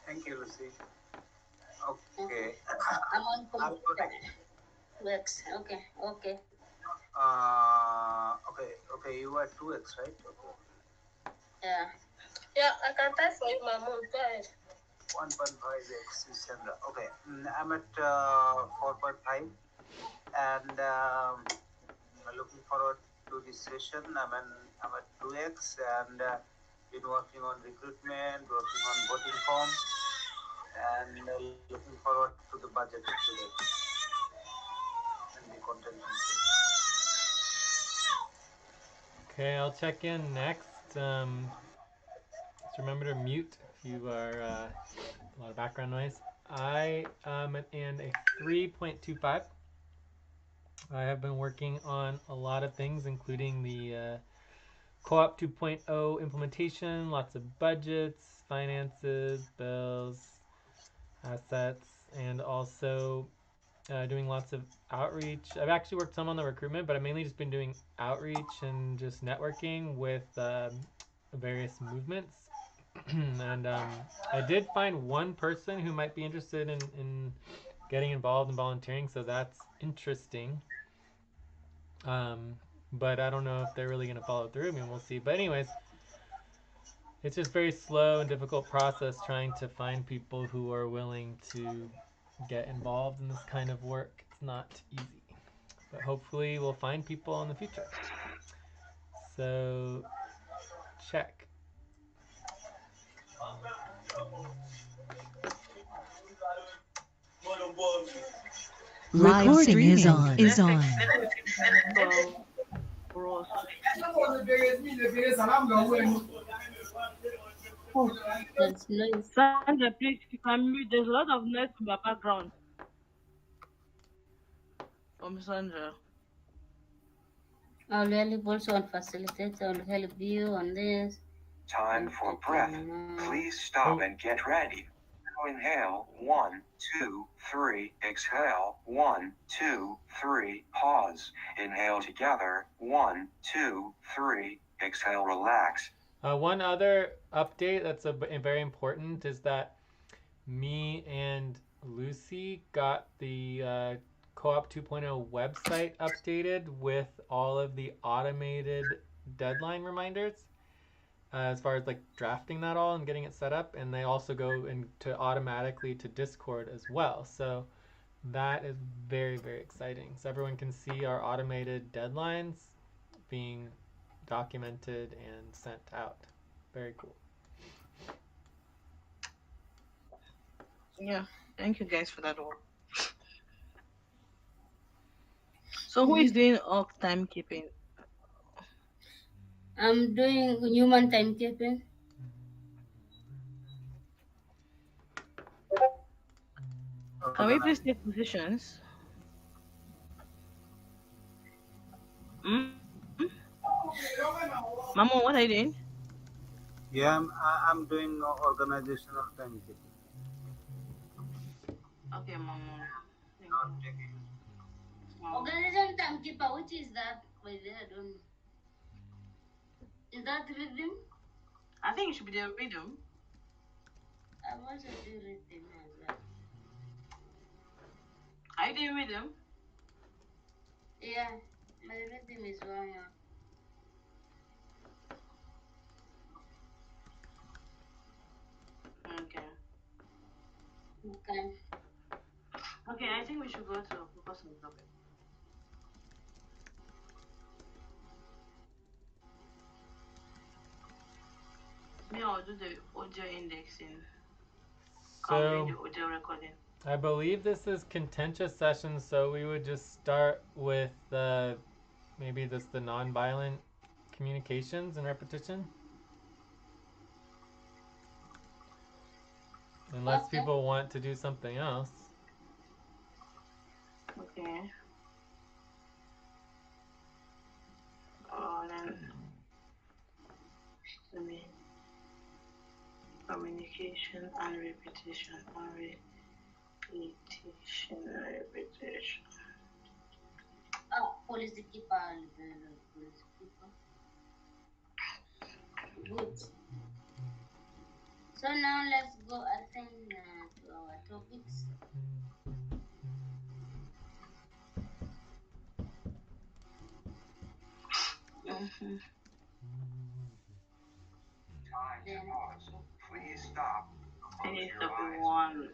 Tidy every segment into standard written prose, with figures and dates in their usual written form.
Thank you, Lucy. Okay. I'm on I'm correct. X. Okay. Okay, you are 2x, right? Okay. Yeah. Yeah, I can type for you, my mom. Go ahead. 1.5x is Chandra. Okay, I'm at 4.5, and looking forward to this session. I'm at 2x, and been working on recruitment, working on voting forms, and looking forward to the budget today and the content. Okay, I'll check in next. Just remember to mute if you are a lot of background noise. I am in a 3.25. I have been working on a lot of things, including the Co-op 2.0 implementation, lots of budgets, finances, bills, assets, and also doing lots of outreach. I've actually worked some on the recruitment, but I've mainly just been doing outreach and just networking with various movements. And I did find one person who might be interested in getting involved in volunteering, so that's interesting. Um, but I don't know if they're really going to follow through. I mean, we'll see. But anyways, it's just very slow and difficult process trying to find people who are willing to get involved in this kind of work. It's not easy, but hopefully we'll find people in the future. So check. Recording is on. There's noise. Sandra, please, you can mute. There's a lot of noise in your background. Sandra. I'll help also on facilitate. I'll help you on this. Time for breath. Please stop and get ready. Now inhale, 1, 2, 3. Exhale, 1, 2, 3. Pause. Inhale together, 1, 2, 3. Exhale, relax. One other update that's very important is that me and Lucy got the Co-op 2.0 website updated with all of the automated deadline reminders as far as like drafting that all and getting it set up, and they also go into automatically to Discord as well. So that is very exciting. So everyone can see our automated deadlines being documented and sent out. Very cool. Yeah, thank you guys for that work. So who is doing all timekeeping? I'm doing human timekeeping. Can we please take positions? Hmm? Mama, what are you doing? Yeah, I'm doing organizational timekeeping. Okay, Mama. Not taking. Organization timekeeper, which is that? Wait, I don't know. Is that rhythm? I think it should be the rhythm. I also do rhythm as well. Are you doing rhythm? Yeah, my rhythm is one. Okay. Okay. Okay, I think we should go to focus on the topic. Me, I'll do the audio indexing. I'm doing the So audio recording. I believe this is contentious session, so we would just start with maybe the non-violent communications and repetition. Unless Okay. people want to do something else. Okay. Then let me communication and repetition and repetition. Oh, policy keeper. Policy keeper. Good. So now let's go assign to our topics. Mhm. Time to Then pause. Please stop. Close Okay, your topic eyes. 1.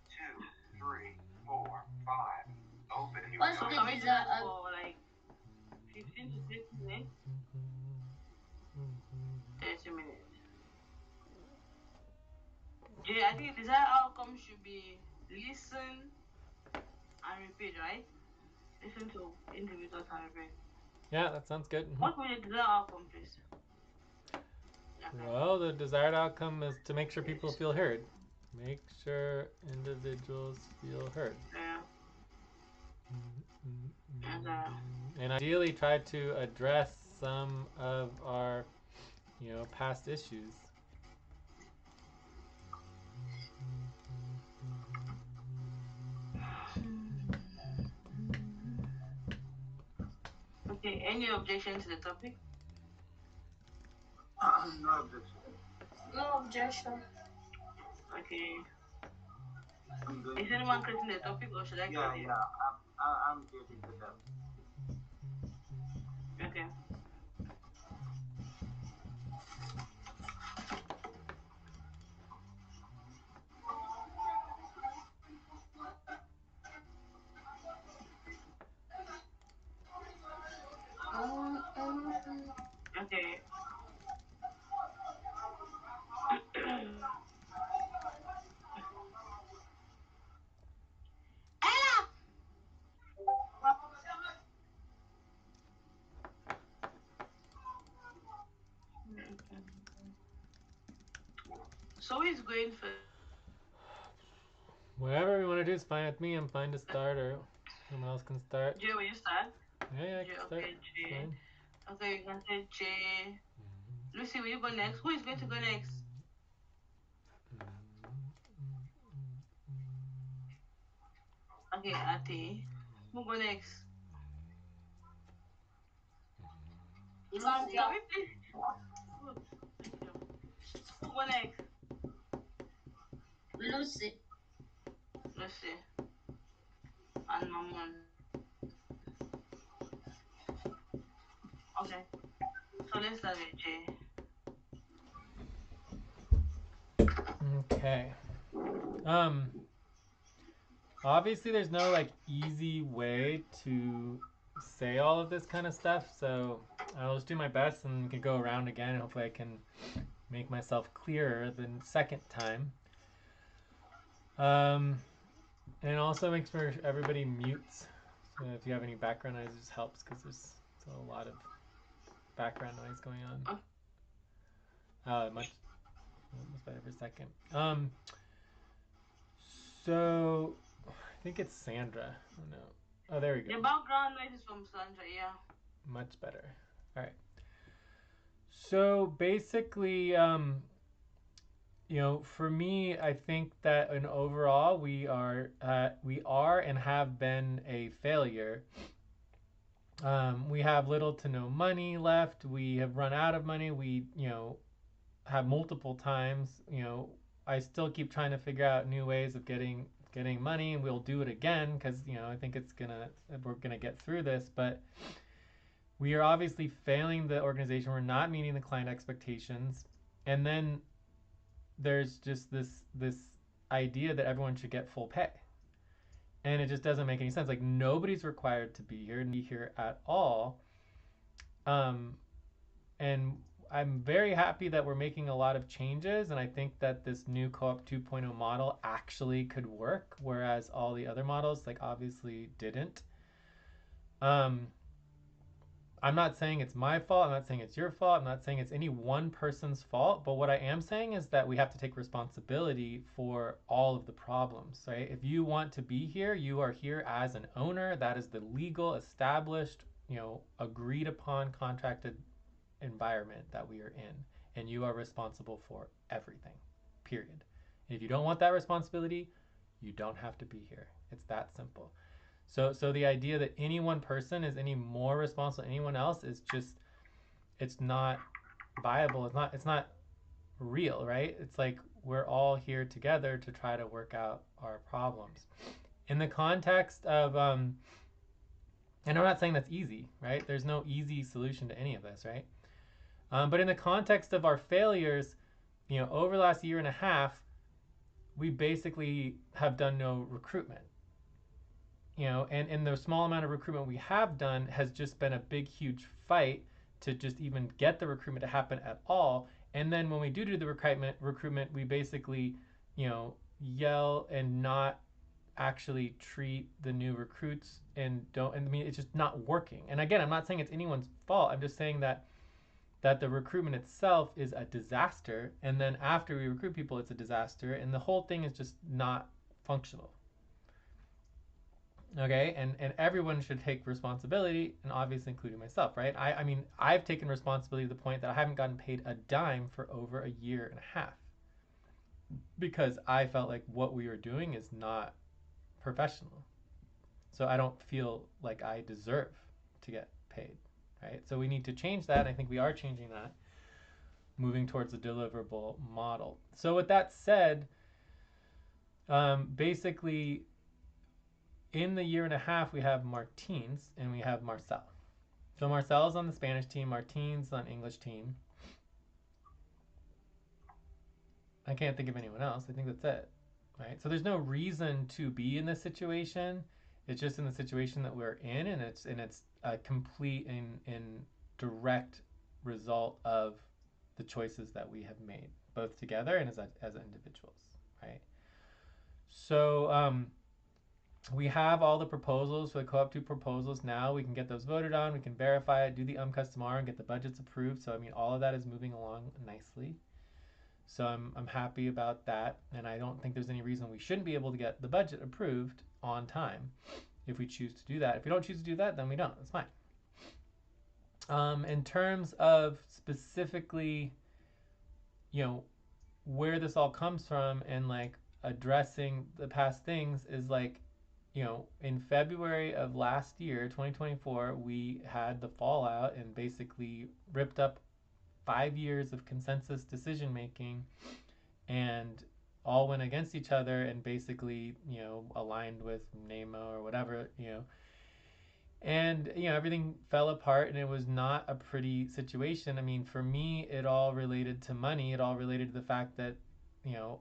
2, 3, 4, 5. Open your what So eyes. can we stage do is that our for like 15 to 20 minutes? 30 minutes. Jay, I think the desired outcome should be listen and repeat, right? Listen to individuals and repeat. Yeah, that sounds good. What will the desired outcome, please? Okay. Well, the desired outcome is to make sure people feel heard. Make sure individuals feel heard. Yeah. Okay. And ideally try to address some of our, past issues. Okay, any objection to the topic? No objection. no objection. Okay. I'm going Is to anyone check. creating the topic or should I Yeah, create it? yeah. I'm getting the tab. Okay. Okay. Ella! So who is going first? Whatever we want to do is fine with me. I'm fine to start, or someone else can start. Jay, will you start? Yeah, I Jay, can start. okay, Jay. Fine. Okay, you can say Jay. Lucy, will you go next? Who is going to go next? Okay, Ate. Who go next? Can we please? Good. Thank you. Who go next? Lucy. Lucy and Mamun. Okay. So let's start with Jay. Okay. Obviously there's no like easy way to say all of this kind of stuff, so I'll just do my best and we can go around again and hopefully I can make myself clearer the second time. And also make sure everybody mutes. So if you have any background noise, it just helps because there's a lot of background noise going on. Much better for a second. So I think it's Sandra. Oh no. Oh, there we go. The background noise is from Sandra, yeah. Much better. All right. So basically, for me, I think that in overall we are and have been a failure. We have little to no money left. We have run out of money. We, have multiple times. I still keep trying to figure out new ways of getting money, and we'll do it again because I think we're gonna get through this. But we are obviously failing the organization. We're not meeting the client expectations, and then there's just this idea that everyone should get full pay, and it just doesn't make any sense. Like nobody's required to be here at all. And I'm very happy that we're making a lot of changes, and I think that this new Co-op 2.0 model actually could work, whereas all the other models like obviously didn't. I'm not saying it's my fault. I'm not saying it's your fault. I'm not saying it's any one person's fault. But what I am saying is that we have to take responsibility for all of the problems, right? If you want to be here, you are here as an owner. That is the legal, established, agreed upon contracted environment that we are in. And you are responsible for everything, period. And if you don't want that responsibility, you don't have to be here. It's that simple. So the idea that any one person is any more responsible than anyone else is just, it's not viable. It's not real, right? It's like we're all here together to try to work out our problems. In the context of, and I'm not saying that's easy, right? There's no easy solution to any of this, right? But in the context of our failures, over the last year and a half, we basically have done no recruitment. And the small amount of recruitment we have done has just been a big, huge fight to just even get the recruitment to happen at all. And then when we do the recruitment, we basically, yell and not actually treat the new recruits and don't. And I mean, it's just not working. And again, I'm not saying it's anyone's fault. I'm just saying that the recruitment itself is a disaster, and then after we recruit people, it's a disaster, and the whole thing is just not functional. Okay, and everyone should take responsibility, and obviously including myself, right? I mean, I've taken responsibility to the point that I haven't gotten paid a dime for over a year and a half because I felt like what we were doing is not professional. So I don't feel like I deserve to get paid, right? So we need to change that. I think we are changing that, moving towards a deliverable model. So with that said, basically in the year and a half, we have Martins and we have Marcel. So Marcel's on the Spanish team, Martins on English team. I can't think of anyone else. I think that's it, right? So there's no reason to be in this situation. It's just in the situation that we're in, and it's a complete and direct result of the choices that we have made, both together and as individuals, right? So we have all the proposals for the Co-op 2 proposals now. We can get those voted on. We can verify it, do the tomorrow, and get the budgets approved. So I mean, all of that is moving along nicely. So I'm happy about that, and I don't think there's any reason we shouldn't be able to get the budget approved on time if we choose to do that. If we don't choose to do that, then we don't. That's fine. In terms of specifically, where this all comes from and like addressing the past things is like, in February of last year, 2024, we had the fallout and basically ripped up 5 years of consensus decision making and all went against each other and basically, aligned with NAMO or whatever, and everything fell apart and it was not a pretty situation. I mean, for me, it all related to money. It all related to the fact that,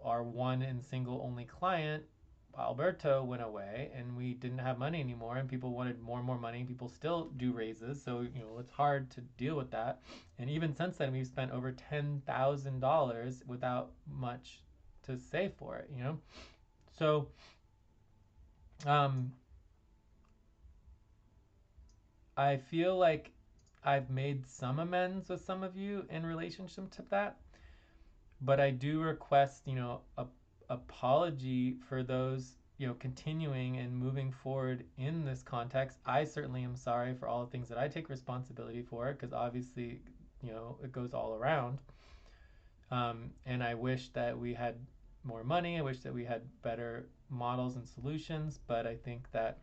our one and single only client, Alberto, went away and we didn't have money anymore and people wanted more and more money. People still do raises, so it's hard to deal with that. And even since then, we've spent over $10,000 without much to say for it. So I feel like I've made some amends with some of you in relationship to that, but I do request a apology for those continuing and moving forward in this context. I certainly am sorry for all the things that I take responsibility for, because obviously it goes all around, and I wish that we had more money. I wish that we had better models and solutions, but I think that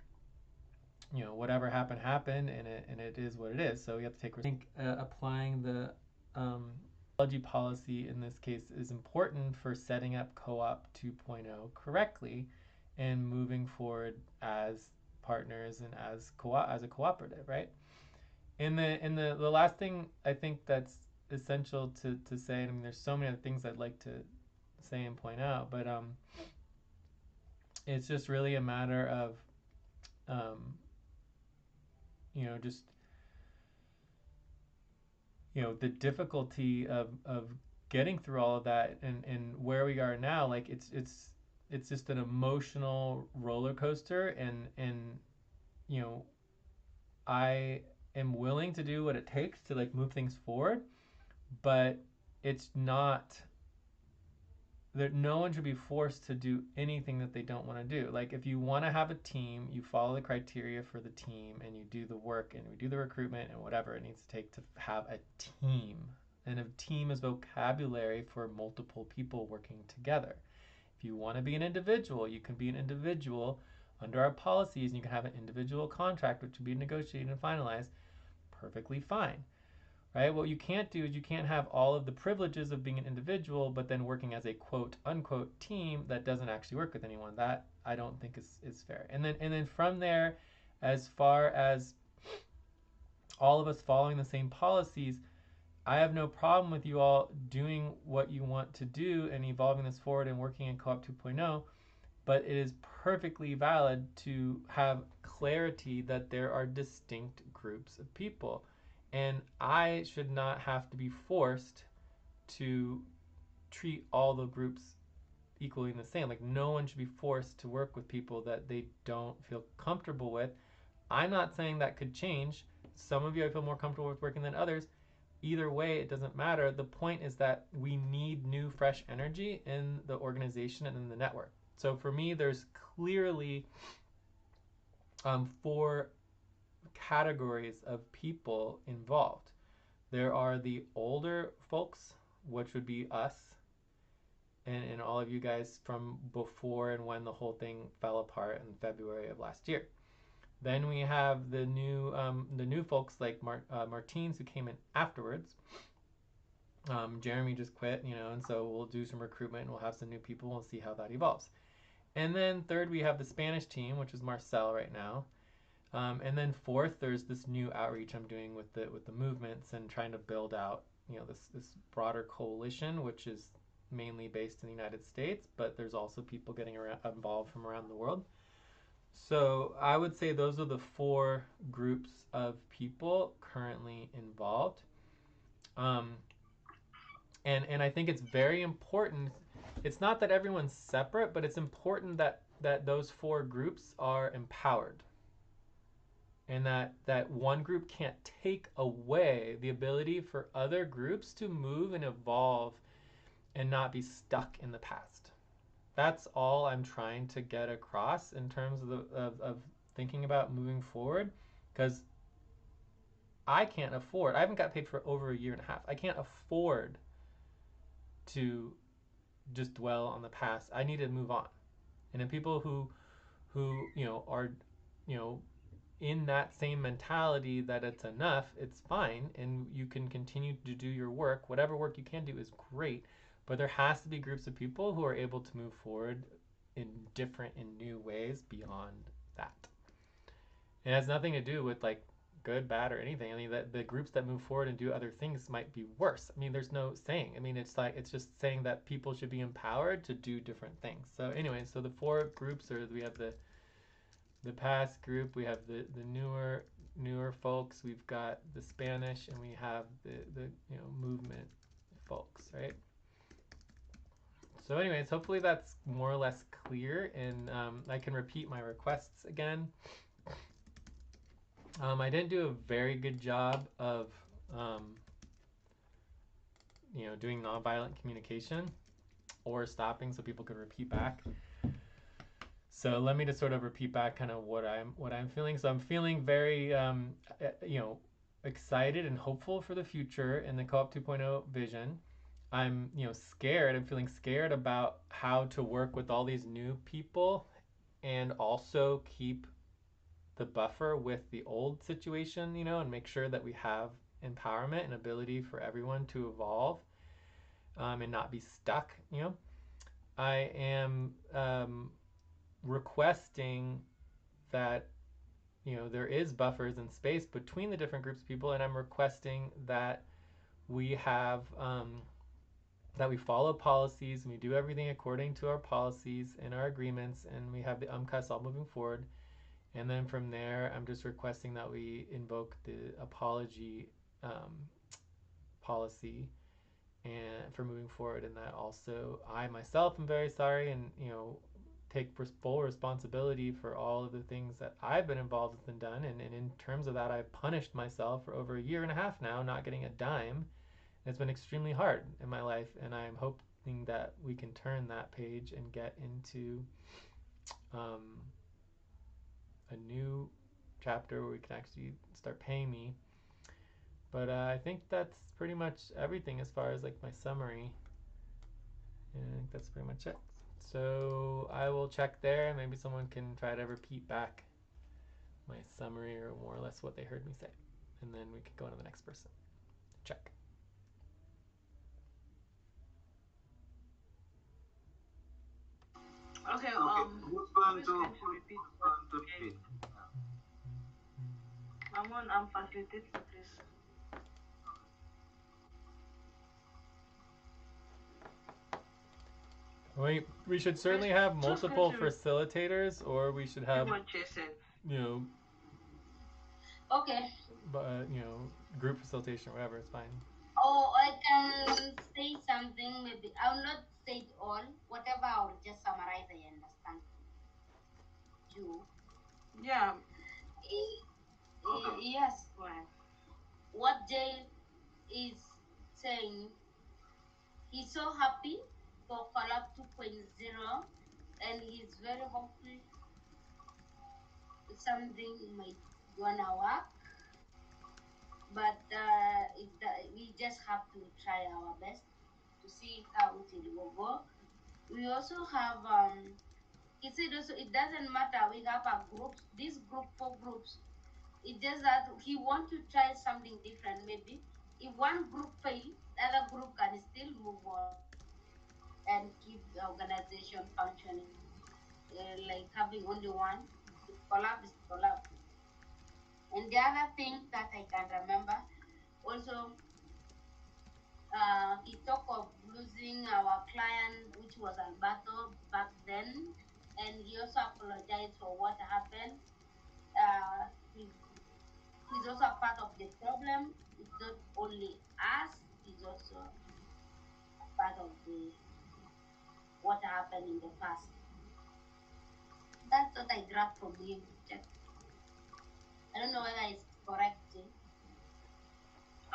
whatever happened, and it is what it is. So we have to take. I think applying the technology policy in this case is important for setting up Co-op 2.0 correctly and moving forward as partners and as a cooperative, right? And the last thing I think that's essential to say, I mean, there's so many other things I'd like to say and point out, but it's just really a matter of just the difficulty of getting through all of that and where we are now. Like it's just an emotional roller coaster, and I am willing to do what it takes to like move things forward, but it's not that no one should be forced to do anything that they don't want to do. Like if you want to have a team, you follow the criteria for the team and you do the work and we do the recruitment and whatever it needs to take to have a team. And a team is vocabulary for multiple people working together. If you want to be an individual, you can be an individual under our policies, and you can have an individual contract which will be negotiated and finalized. Perfectly fine. right? What you can't do is you can't have all of the privileges of being an individual, but then working as a quote unquote team that doesn't actually work with anyone. That I don't think is fair. And then from there, as far as all of us following the same policies, I have no problem with you all doing what you want to do and evolving this forward and working in Co-op 2.0, but it is perfectly valid to have clarity that there are distinct groups of people. And I should not have to be forced to treat all the groups equally the same. Like, no one should be forced to work with people that they don't feel comfortable with. I'm not saying that could change. Some of you I feel more comfortable with working than others. Either way, it doesn't matter. The point is that we need new, fresh energy in the organization and in the network. So for me, there's clearly 4 categories of people involved. There are the older folks, which would be us, and all of you guys from before and when the whole thing fell apart in February of last year. Then we have the new folks like Martins, who came in afterwards. Jeremy just quit, and so we'll do some recruitment and we'll have some new people. We'll see how that evolves. And then third, we have the Spanish team, which is Marcel right now. And then fourth, there's this new outreach I'm doing with the movements and trying to build out, this broader coalition, which is mainly based in the United States, but there's also people getting involved from around the world. So I would say those are the 4 groups of people currently involved. And I think it's very important. It's not that everyone's separate, but it's important that those 4 groups are empowered. And that one group can't take away the ability for other groups to move and evolve and not be stuck in the past. That's all I'm trying to get across in terms of thinking about moving forward, because I can't afford, I haven't got paid for over a year and a half. I can't afford to just dwell on the past. I need to move on. And then people who are in that same mentality that it's enough, it's fine, and you can continue to do your work. Whatever work you can do is great, but there has to be groups of people who are able to move forward in different and new ways beyond that. It has nothing to do with like good, bad, or anything. I mean, that the groups that move forward and do other things might be worse. I mean, there's no saying. I mean, it's just saying that people should be empowered to do different things. So anyway, so the 4 groups are, we have the past group, we have the newer folks, we've got the Spanish, and we have the movement folks, right? So anyways, hopefully that's more or less clear, and I can repeat my requests again. I didn't do a very good job of doing nonviolent communication or stopping so people could repeat back. So let me just sort of repeat back kind of what I'm feeling. So I'm feeling very excited and hopeful for the future in the Co-op 2.0 vision. I'm scared. I'm feeling scared about how to work with all these new people and also keep the buffer with the old situation, and make sure that we have empowerment and ability for everyone to evolve and not be stuck. I am requesting that there is buffers and space between the different groups of people, and I'm requesting that we have that we follow policies and we do everything according to our policies and our agreements, and we have the UMCUS all moving forward. And then from there, I'm just requesting that we invoke the apology policy and for moving forward, and that also I myself am very sorry, and take full responsibility for all of the things that I've been involved with and done. And in terms of that, I've punished myself for over a year and a half now, not getting a dime. It's been extremely hard in my life, and I'm hoping that we can turn that page and get into a new chapter where we can actually start paying me. But I think that's pretty much everything as far as like my summary. And I think that's pretty much it. So I will check there. Maybe someone can try to repeat back my summary or more or less what they heard me say. And then we can go on to the next person. check. Okay, Who's going to repeat? repeat? I'm facilitating, please. We should certainly have multiple facilitators, or we should have, What Jay said. Okay. Group facilitation, whatever. It's fine. Oh, I can say something. Maybe I'll not say it all. Whatever, I'll just summarize. I understand you. Yeah. Yes. Go ahead. What Jay is saying, he's so happy for Collab 2.0, and he's very hopeful something might gonna work. But we just have to try our best to see how it will go. We also have he said also it doesn't matter, we have a groups, this group, 4 groups. It's just that he want to try something different. Maybe if one group fail, the other group can still move on and keep the organization functioning. Like having only one, if collab is collab. And the other thing that I can remember also, he talked of losing our client, which was Alberto back then, and he also apologized for what happened. He's also a part of the problem. It's not only us; he's also a part of the what happened in the past. That's what I grabbed from him. Check. I don't know whether it's correct. Jay.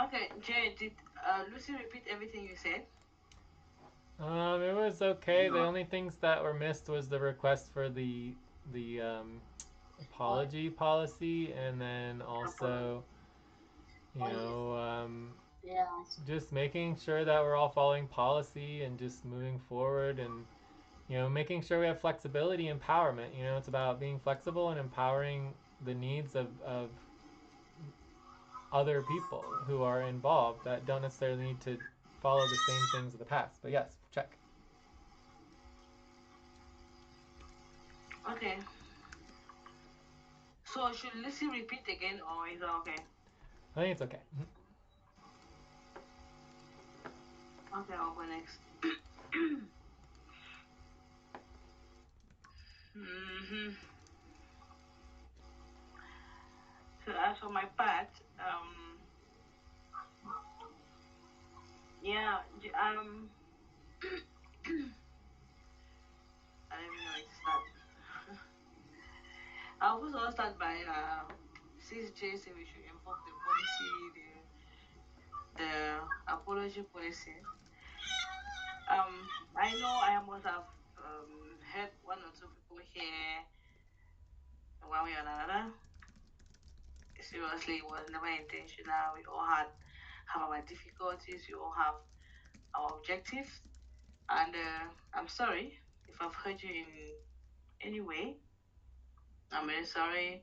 Okay, Jay, did Lucy repeat everything you said? It was okay. The only things that were missed was the request for the apology policy, and then also, Oh yes. Yeah. just making sure that we're all following policy and just moving forward, and making sure we have flexibility, empowerment. It's about being flexible and empowering the needs of other people who are involved that don't necessarily need to follow the same things of the past. But yes, check. Okay. So should Lucy repeat again, or is that okay? I think it's okay. Okay, I'll go next. hmm So as for my part, yeah, I don't even know where to start. I'll first of all start by since Jay said we should invoke the policy, the apology policy. I know I must have heard one or two people here one way or another. Seriously, it was never intentional. We all have our difficulties. We all have our objectives, and I'm sorry if I've hurt you in any way. I'm very sorry.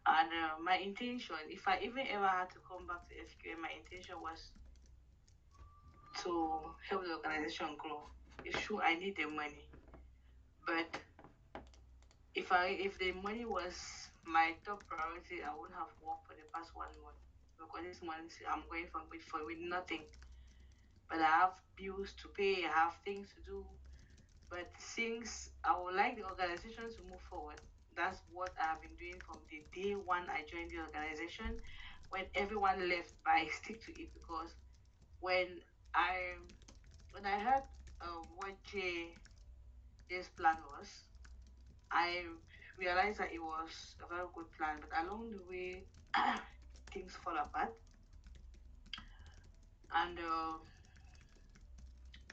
And my intention, if I even ever had to come back to FQA, my intention was to help the organization grow. It's true I need the money, but if the money was my top priority, I wouldn't have worked for the past 1 month, because this month I'm going for with nothing. But I have bills to pay, I have things to do. But since I would like the organization to move forward, that's what I have been doing from the day one I joined the organization. When everyone left, but I stick to it, because when I heard what Jay's plan was, I realized that it was a very good plan. But along the way, things fall apart, and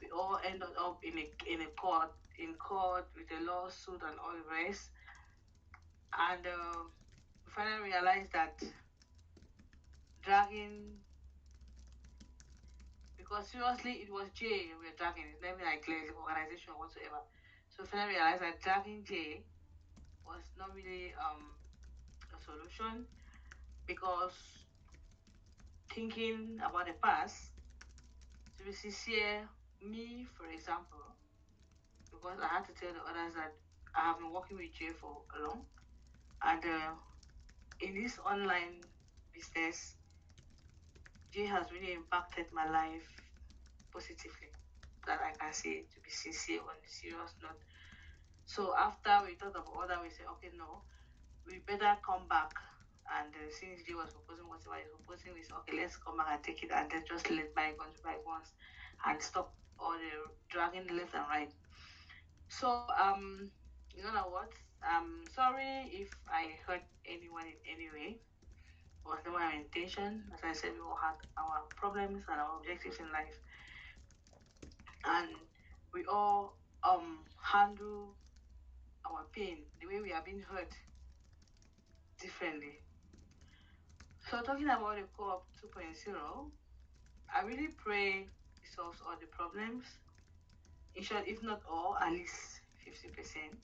we all ended up in court with a lawsuit and all the rest. And we finally realized that dragging, because seriously it was Jay we were dragging, it's never like the organization or whatsoever. So we finally realized that dragging Jay was not really a solution, because thinking about the past, to be sincere, me, for example, because I had to tell the others that I have been working with Jay for long, and in this online business, Jay has really impacted my life positively. That I can say, to be sincere on a serious note. So after we thought about all that, we said, okay, no, we better come back. And since Jay was proposing whatever he's proposing, we said, okay, let's come back and take it and then just let bygones be bygones and stop all the dragging left and right. So you know what? I'm sorry if I hurt anyone in any way. It was never my intention. As I said, we all had our problems and our objectives in life, and we all handle our pain the way we have been hurt differently. So talking about the co-op 2.0, I really pray it solves all the problems. In short, if not all, at least 50%.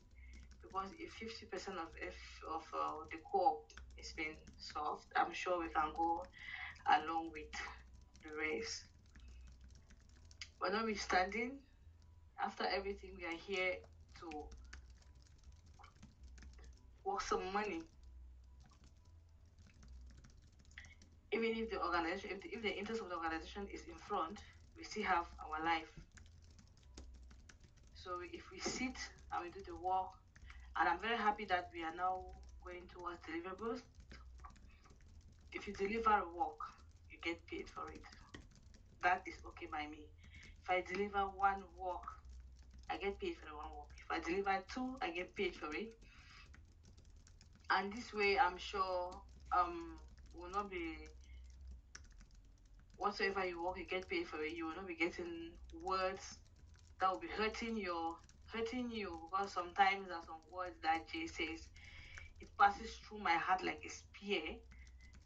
Because if 50% of the co-op is being solved, I'm sure we can go along with the rest. But notwithstanding, after everything, we are here to work some money. Even if the organization, if the interest of the organization is in front, we still have our life. So if we sit and we do the work, and I'm very happy that we are now going towards deliverables. If you deliver a work, you get paid for it. That is okay by me. If I deliver one work, I get paid for the one work. If I deliver two, I get paid for it. And this way, I'm sure will not be whatsoever you work, you get paid for it. You will not be getting words that will be hurting you, because sometimes there's some words that Jay says, it passes through my heart like a spear.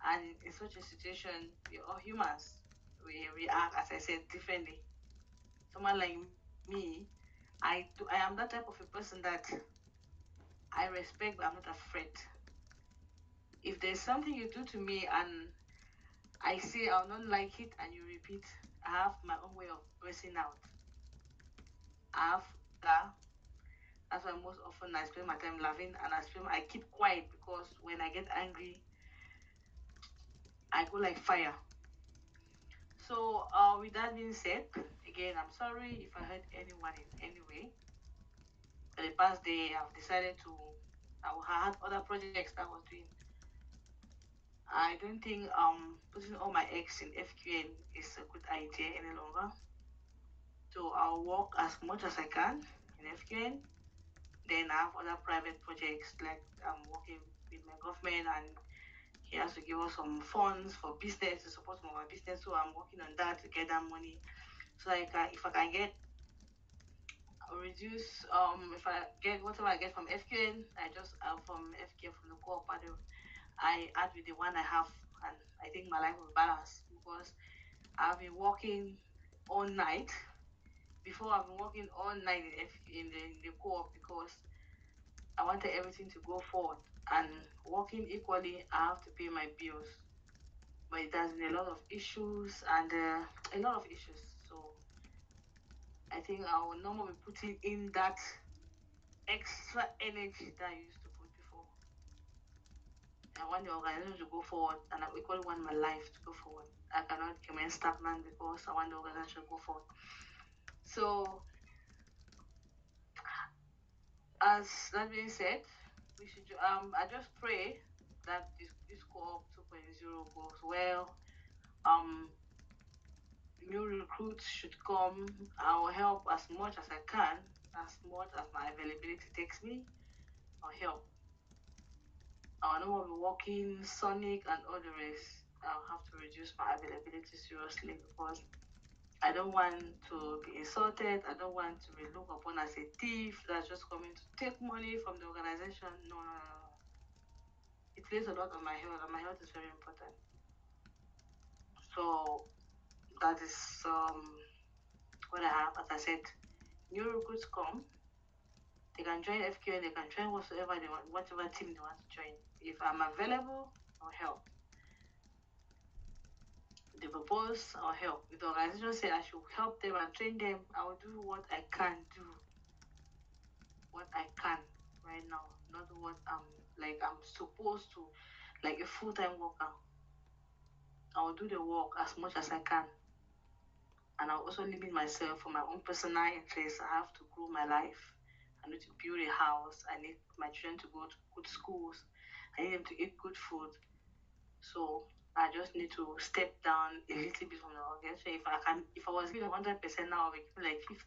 And in such a situation, we are all humans. We react, as I said, differently. Someone like me, I am that type of a person that I respect, but I'm not afraid. If there's something you do to me and I say I'll not like it and you repeat, I have my own way of pressing out. I have that. That's why most often I spend my time laughing and I keep quiet, because when I get angry, I go like fire. So with that being said, again, I'm sorry if I hurt anyone in any way. For the past day, I've decided I had other projects that I was doing. I don't think putting all my eggs in FQN is a good idea any longer. So I'll work as much as I can in FQN. Then I have other private projects, like I'm working with my government, and he has to give us some funds for business to support some of our business. So I'm working on that to get that money. So if I can get reduce if I get whatever I get from FQN, I just from FQN from the co-op, I add with the one I have, and I think my life will balance, because I've been working all night. Before, I've been working all night in the co-op, because I wanted everything to go forward, and working equally, I have to pay my bills. But it has been a lot of issues and a lot of issues. So I think I will no more be putting in that extra energy that I used to put before. I want the organization to go forward, and I equally want my life to go forward. I cannot remain stagnant, because I want the organization to go forward. So, as that being said, we should I just pray that this co-op 2.0 goes well. New recruits should come. I will help as much as I can, as much as my availability takes me. I'll help. I know I'll be working Sonic and all the rest. I'll have to reduce my availability seriously, because I don't want to be insulted. I don't want to be looked upon as a thief that's just coming to take money from the organization. No. It plays a lot on my health, and my health is very important. So that is what I have. As I said, new recruits come. They can join FQN. They can join whatsoever they want, whatever team they want to join. If I'm available, I'll help. they propose or help. If the organization say I should help them and train them, I will do what I can do. What I can right now, not what I'm supposed to, like a full-time worker. I will do the work as much as I can. And I'll also limit myself for my own personal interests. I have to grow my life. I need to build a house. I need my children to go to good schools. I need them to eat good food. So I just need to step down a little bit from the organization. If I was giving 100% now, I'll be giving like 50